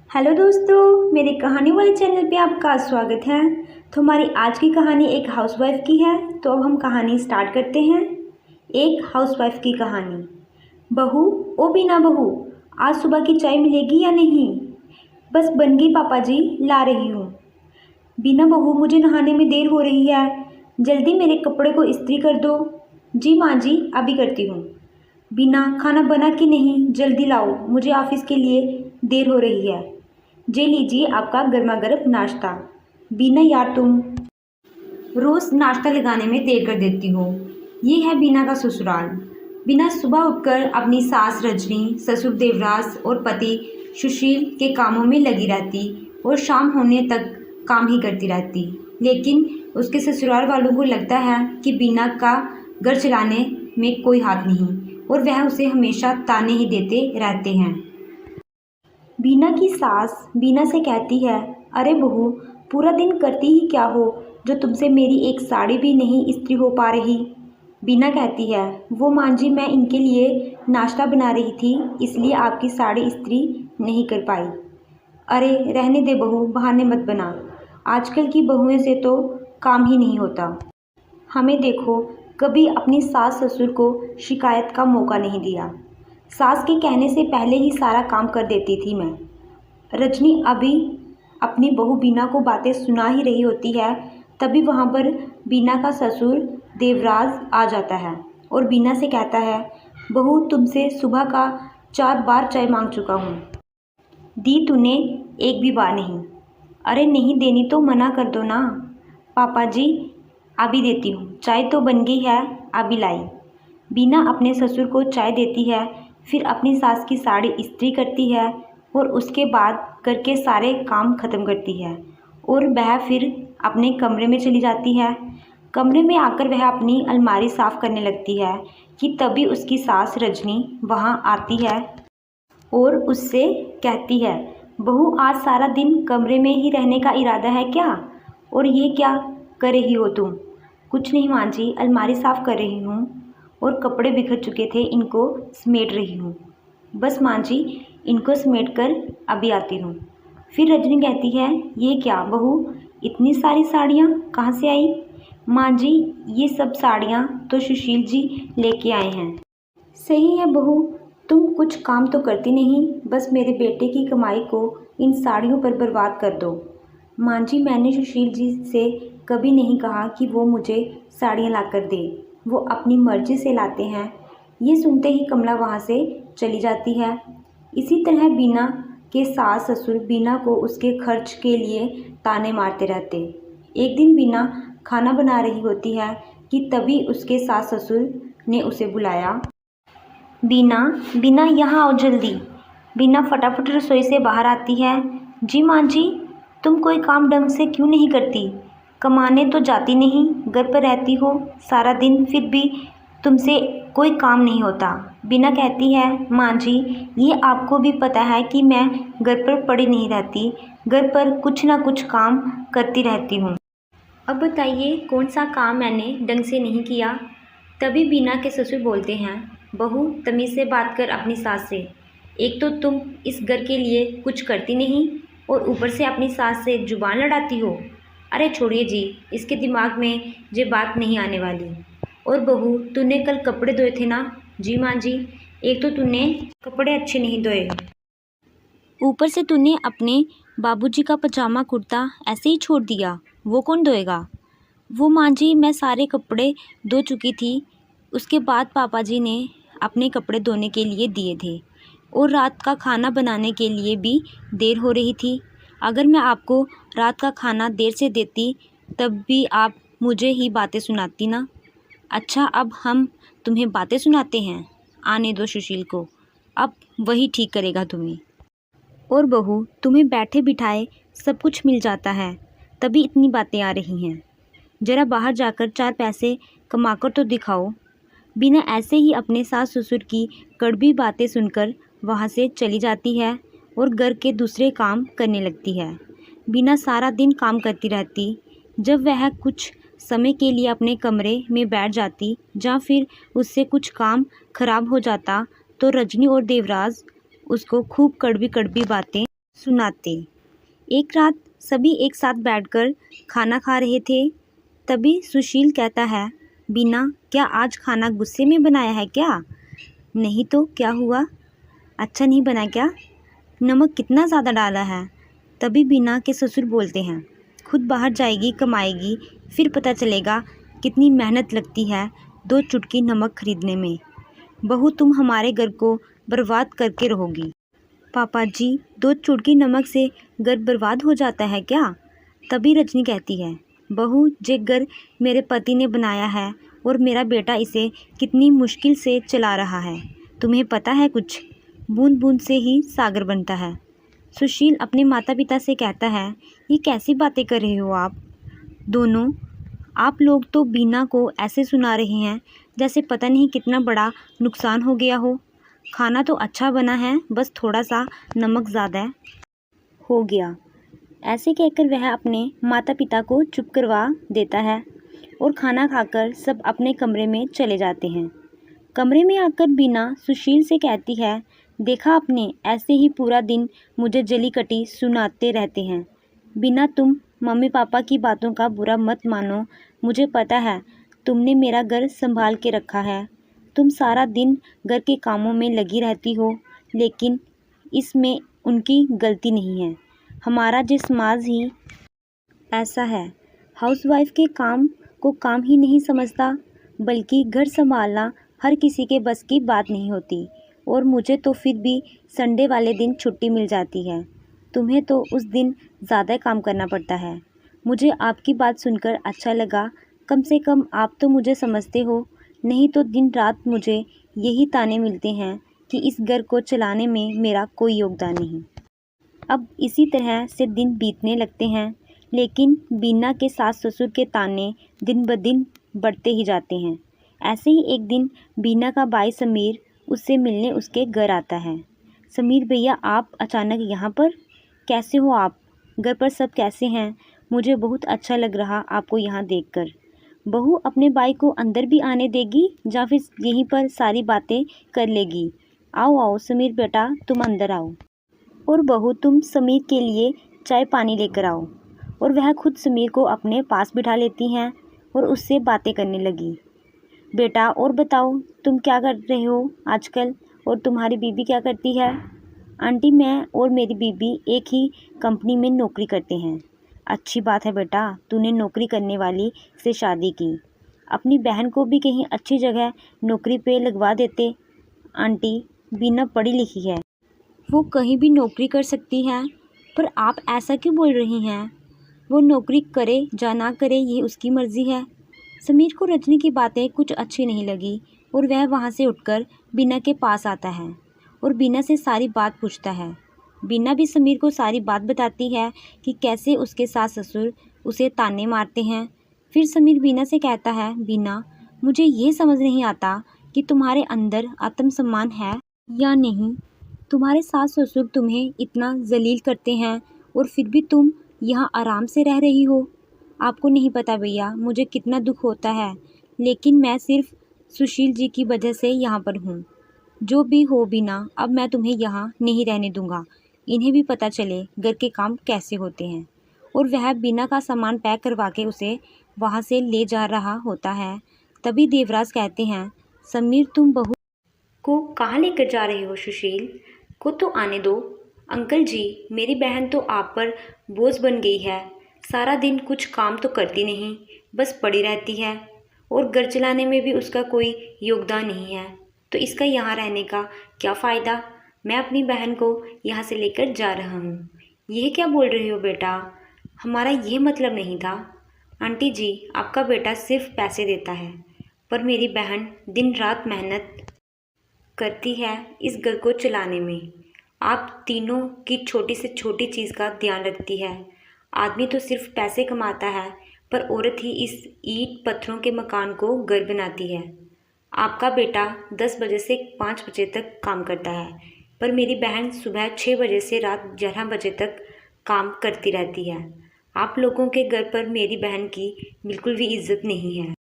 Hello दोस्तों, मेरे कहानी वाले चैनल पे आपका स्वागत है। तो हमारी आज की कहानी एक हाउसवाइफ की है। तो अब हम कहानी स्टार्ट करते हैं। एक हाउसवाइफ की कहानी। बहू, ओ बिना बहू, आज सुबह की चाय मिलेगी या नहीं? बस बन गई पापा जी, ला रही हूँ। बिना बहू, मुझे नहाने में देर हो रही है, जल्दी मेरे कपड़े को इस्त्री कर दो। जी माँ जी, अभी करती हूँ। बिना, खाना बना कि नहीं? जल्दी लाओ, मुझे ऑफिस के लिए देर हो रही है। जे लीजिए आपका गर्मा गर्म नाश्ता। बीना यार, तुम रोज़ नाश्ता लगाने में देर कर देती हो। ये है बीना का ससुराल। बीना सुबह उठकर अपनी सास रजनी, ससुर देवराज और पति सुशील के कामों में लगी रहती और शाम होने तक काम ही करती रहती। लेकिन उसके ससुराल वालों को लगता है कि बीना का घर चलाने में कोई हाथ नहीं और वह उसे हमेशा ताने ही देते रहते हैं। बीना की सास बीना से कहती है, अरे बहू, पूरा दिन करती ही क्या हो जो तुमसे मेरी एक साड़ी भी नहीं इस्त्री हो पा रही? बीना कहती है, वो माँ जी, मैं इनके लिए नाश्ता बना रही थी, इसलिए आपकी साड़ी इस्त्री नहीं कर पाई। अरे रहने दे बहू, बहाने मत बना। आजकल की बहुओं से तो काम ही नहीं होता। हमें देखो, कभी अपनी सास ससुर को शिकायत का मौका नहीं दिया। सास के कहने से पहले ही सारा काम कर देती थी मैं। रजनी अभी अपनी बहू बीना को बातें सुना ही रही होती है, तभी वहाँ पर बीना का ससुर देवराज आ जाता है और बीना से कहता है, बहू, तुमसे सुबह का 4 बार चाय मांग चुका हूँ, दी तूने एक भी बार नहीं। अरे नहीं देनी तो मना कर दो ना। पापा जी, अभी देती हूँ, चाय तो बन गई है, अभी लाई। बीना अपने ससुर को चाय देती है, फिर अपनी सास की साड़ी इस्त्री करती है और उसके बाद करके सारे काम ख़त्म करती है और वह फिर अपने कमरे में चली जाती है। कमरे में आकर वह अपनी अलमारी साफ़ करने लगती है कि तभी उसकी सास रजनी वहाँ आती है और उससे कहती है, बहू, आज सारा दिन कमरे में ही रहने का इरादा है क्या? और ये क्या कर रही हो तुम? कुछ नहीं माँ जी, अलमारी साफ़ कर रही हूँ और कपड़े बिखर चुके थे, इनको समेट रही हूँ। बस माँ जी, इनको समेट कर अभी आती हूँ। फिर रजनी कहती है, ये क्या बहू, इतनी सारी साड़ियाँ कहाँ से आई? माँ जी, ये सब साड़ियाँ तो सुशील जी लेके आए हैं। सही है बहू, तुम कुछ काम तो करती नहीं, बस मेरे बेटे की कमाई को इन साड़ियों पर बर्बाद कर दो। माँ जी, मैंने सुशील जी से कभी नहीं कहा कि वो मुझे साड़ियाँ ला कर दे, वो अपनी मर्जी से लाते हैं। ये सुनते ही कमला वहाँ से चली जाती है। इसी तरह बीना के सास ससुर बीना को उसके खर्च के लिए ताने मारते रहते। एक दिन बीना खाना बना रही होती है कि तभी उसके सास ससुर ने उसे बुलाया। बीना, बीना यहाँ आओ जल्दी। बीना फटाफट रसोई से बाहर आती है। जी माँ जी, तुम कोई काम ढंग से क्यों नहीं करती? कमाने तो जाती नहीं, घर पर रहती हो सारा दिन, फिर भी तुमसे कोई काम नहीं होता। बीना कहती है, माँ जी, ये आपको भी पता है कि मैं घर पर पड़ी नहीं रहती, घर पर कुछ ना कुछ काम करती रहती हूँ। अब बताइए कौन सा काम मैंने ढंग से नहीं किया? तभी बीना के ससुर बोलते हैं, बहू, तमीज़ से बात कर अपनी सास से। एक तो तुम इस घर के लिए कुछ करती नहीं और ऊपर से अपनी सास से जुबान लड़ाती हो। अरे छोड़िए जी, इसके दिमाग में ये बात नहीं आने वाली। और बहू, तूने कल कपड़े धोए थे ना? जी माँ जी, एक तो तूने कपड़े अच्छे नहीं धोए, ऊपर से तूने अपने बाबूजी का पजामा कुर्ता ऐसे ही छोड़ दिया, वो कौन धोएगा? वो माँ जी, मैं सारे कपड़े धो चुकी थी, उसके बाद पापा जी ने अपने कपड़े धोने के लिए दिए थे और रात का खाना बनाने के लिए भी देर हो रही थी। अगर मैं आपको रात का खाना देर से देती तब भी आप मुझे ही बातें सुनाती ना। अच्छा, अब हम तुम्हें बातें सुनाते हैं? आने दो सुशील को, अब वही ठीक करेगा तुम्हें। और बहू, तुम्हें बैठे बिठाए सब कुछ मिल जाता है, तभी इतनी बातें आ रही हैं। ज़रा बाहर जाकर 4 पैसे कमाकर तो दिखाओ। बीना ऐसे ही अपने सास ससुर की कड़वी बातें सुनकर वहाँ से चली जाती है और घर के दूसरे काम करने लगती है। बीना सारा दिन काम करती रहती। जब वह कुछ समय के लिए अपने कमरे में बैठ जाती या फिर उससे कुछ काम खराब हो जाता तो रजनी और देवराज उसको खूब कड़वी कड़वी बातें सुनाते। एक रात सभी एक साथ बैठकर खाना खा रहे थे। तभी सुशील कहता है, बीना, क्या आज खाना गुस्से में बनाया है क्या? नहीं तो क्या हुआ? अच्छा नहीं बना क्या? नमक कितना ज़्यादा डाला है? तभी बीना के ससुर बोलते हैं, खुद बाहर जाएगी, कमाएगी, फिर पता चलेगा कितनी मेहनत लगती है 2 चुटकी नमक खरीदने में। बहू, तुम हमारे घर को बर्बाद करके रहोगी। पापा जी, 2 चुटकी नमक से घर बर्बाद हो जाता है क्या? तभी रजनी कहती है, बहू, जे घर मेरे पति ने बनाया है और मेरा बेटा इसे कितनी मुश्किल से चला रहा है, तुम्हें पता है कुछ? बूंद बूंद से ही सागर बनता है। सुशील अपने माता पिता से कहता है, ये कैसी बातें कर रहे हो आप दोनों? आप लोग तो बीना को ऐसे सुना रहे हैं जैसे पता नहीं कितना बड़ा नुकसान हो गया हो। खाना तो अच्छा बना है, बस थोड़ा सा नमक ज़्यादा हो गया। ऐसे कहकर वह अपने माता पिता को चुप करवा देता है और खाना खाकर सब अपने कमरे में चले जाते हैं। कमरे में आकर बीना सुशील से कहती है, देखा आपने, ऐसे ही पूरा दिन मुझे जली कटी सुनाते रहते हैं। बीना, तुम मम्मी पापा की बातों का बुरा मत मानो, मुझे पता है तुमने मेरा घर संभाल के रखा है। तुम सारा दिन घर के कामों में लगी रहती हो, लेकिन इसमें उनकी गलती नहीं है। हमारा जो समाज ही ऐसा है, हाउसवाइफ के काम को काम ही नहीं समझता, बल्कि घर संभालना हर किसी के बस की बात नहीं होती। और मुझे तो फिर भी संडे वाले दिन छुट्टी मिल जाती है, तुम्हें तो उस दिन ज़्यादा काम करना पड़ता है। मुझे आपकी बात सुनकर अच्छा लगा, कम से कम आप तो मुझे समझते हो, नहीं तो दिन रात मुझे यही ताने मिलते हैं कि इस घर को चलाने में मेरा कोई योगदान नहीं। अब इसी तरह से दिन बीतने लगते हैं, लेकिन बीना के सास ससुर के ताने दिन ब दिन बढ़ते ही जाते हैं। ऐसे ही एक दिन बीना का भाई समीर उससे मिलने उसके घर आता है। समीर भैया, आप अचानक यहाँ पर? कैसे हो आप? घर पर सब कैसे हैं? मुझे बहुत अच्छा लग रहा आपको यहाँ देखकर। बहू अपने भाई को अंदर भी आने देगी या फिर यहीं पर सारी बातें कर लेगी? आओ आओ समीर बेटा, तुम अंदर आओ। और बहू, तुम समीर के लिए चाय पानी लेकर आओ। और वह खुद समीर को अपने पास बिठा लेती हैं और उससे बातें करने लगी। बेटा, और बताओ, तुम क्या कर रहे हो आजकल, और तुम्हारी बीबी क्या करती है? आंटी, मैं और मेरी बीबी एक ही कंपनी में नौकरी करते हैं। अच्छी बात है बेटा, तूने नौकरी करने वाली से शादी की। अपनी बहन को भी कहीं अच्छी जगह नौकरी पे लगवा देते। आंटी, बीना पढ़ी लिखी है, वो कहीं भी नौकरी कर सकती है। पर आप ऐसा क्यों बोल रही हैं? वो नौकरी करे या ना करे, ये उसकी मर्ज़ी है। समीर को रजनी की बातें कुछ अच्छी नहीं लगी और वह वहाँ से उठकर बीना के पास आता है और बीना से सारी बात पूछता है। बीना भी समीर को सारी बात बताती है कि कैसे उसके सास ससुर उसे ताने मारते हैं। फिर समीर बीना से कहता है, बीना, मुझे ये समझ नहीं आता कि तुम्हारे अंदर आत्मसम्मान है या नहीं। तुम्हारे सास ससुर तुम्हें इतना जलील करते हैं और फिर भी तुम यहाँ आराम से रह रही हो। आपको नहीं पता भैया, मुझे कितना दुख होता है, लेकिन मैं सिर्फ सुशील जी की वजह से यहाँ पर हूँ। जो भी हो बीना, अब मैं तुम्हें यहाँ नहीं रहने दूँगा। इन्हें भी पता चले घर के काम कैसे होते हैं। और वह बीना का सामान पैक करवा के उसे वहाँ से ले जा रहा होता है। तभी देवराज कहते हैं, समीर, तुम बहू को कहाँ लेकर जा रहे हो? सुशील को तो आने दो। अंकल जी, मेरी बहन तो आप पर बोझ बन गई है, सारा दिन कुछ काम तो करती नहीं, बस पड़ी रहती है और घर चलाने में भी उसका कोई योगदान नहीं है, तो इसका यहाँ रहने का क्या फ़ायदा? मैं अपनी बहन को यहाँ से लेकर जा रहा हूँ। यह क्या बोल रही हो बेटा? हमारा ये मतलब नहीं था। आंटी जी, आपका बेटा सिर्फ पैसे देता है, पर मेरी बहन दिन रात मेहनत करती है इस घर को चलाने में। आप तीनों की छोटी से छोटी चीज़ का ध्यान रखती है। आदमी तो सिर्फ पैसे कमाता है, पर औरत ही इस ईंट पत्थरों के मकान को घर बनाती है। आपका बेटा 10 बजे से 5 बजे तक काम करता है, पर मेरी बहन सुबह 6 बजे से रात 11 बजे तक काम करती रहती है। आप लोगों के घर पर मेरी बहन की बिल्कुल भी इज्जत नहीं है।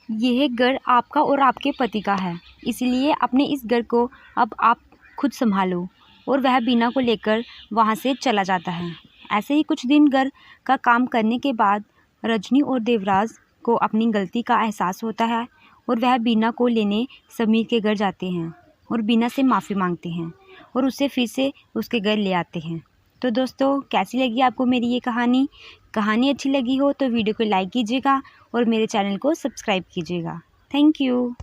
यह घर आपका और आपके पति का है, इसलिए अपने इस घर को अब आप खुद संभालो और वह बीना को लेकर वहाँ से चला जाता है। ऐसे ही कुछ दिन घर का काम करने के बाद रजनी और देवराज को अपनी गलती का एहसास होता है और वह बीना को लेने समीर के घर जाते हैं और बीना से माफ़ी मांगते हैं और उसे फिर से उसके घर ले आते हैं। तो दोस्तों, कैसी लगी आपको मेरी ये कहानी अच्छी लगी हो तो वीडियो को लाइक कीजिएगा और मेरे चैनल को सब्सक्राइब कीजिएगा। Thank you.